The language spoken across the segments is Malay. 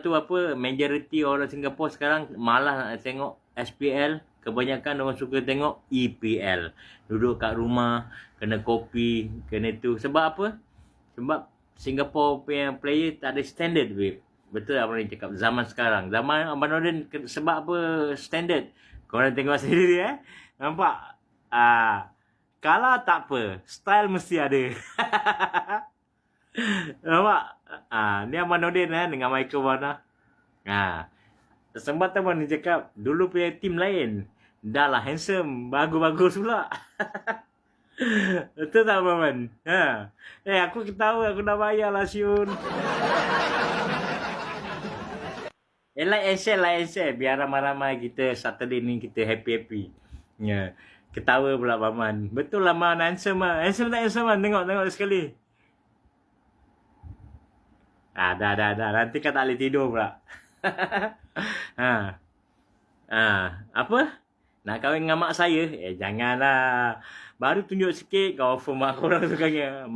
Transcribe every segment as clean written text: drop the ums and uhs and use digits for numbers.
tu apa, majoriti orang Singapura sekarang malas nak tengok SPL. Kebanyakan orang suka tengok EPL. Duduk kat rumah, kena kopi, kena tu. Sebab apa? Sebab Singapore punya player tak ada standard, babe. Betul apa yang cakap. Zaman sekarang. Zaman Abang Nordin, sebab apa standard? Korang tengok sendiri Nampak? Kalah tak apa. Style mesti ada. Nampak? Ni Abang Nordin dengan Michael Warner. Sempat teman ni cakap, dulu punya tim lain. Dah lah handsome. Bagus-bagus pula. Betul tak Abang Man? Aku ketawa, aku dah bayar lah Syun. Like and share. Biar ramai-ramai kita Saturday ni kita happy-happy. Ketawa pula Abang Man. Betul lah Man, handsome lah. Handsome tak handsome Man? Tengok sekali. Dah. Nanti kan tak boleh tidur pula. Apa? Nak kahwin dengan mak saya? Janganlah. Baru tunjuk sikit kau offer mak korang tu kan.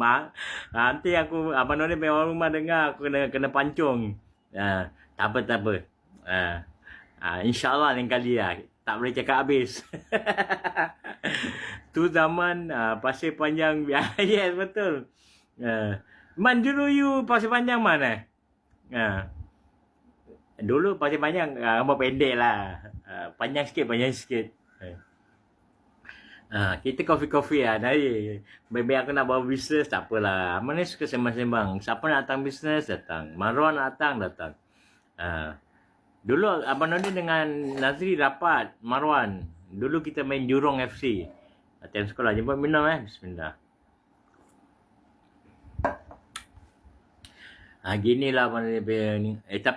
Nanti aku Abang Nordin punya orang rumah dengar aku kena pancung. Tak apa. InsyaAllah lain kali lah. Tak boleh cakap habis. Tu zaman Pasir Panjang. Yes, betul. Man, dulu you Pasir Panjang mana? Dulu Pasir Panjang rambut pendek lah. Panjang sikit. Kita kopi-kopi lah. Baby aku nak bawa bisnes, tak apalah. Mana suka sembang-sembang. Siapa nak datang bisnes, datang. Marwan nak datang. Dulu Abang Nordin dengan Nazri rapat. Marwan. Dulu kita main Jurong FC. Latihan sekolah. Jemput minum Bismillah. Ginilah Abang Nordin. Tapi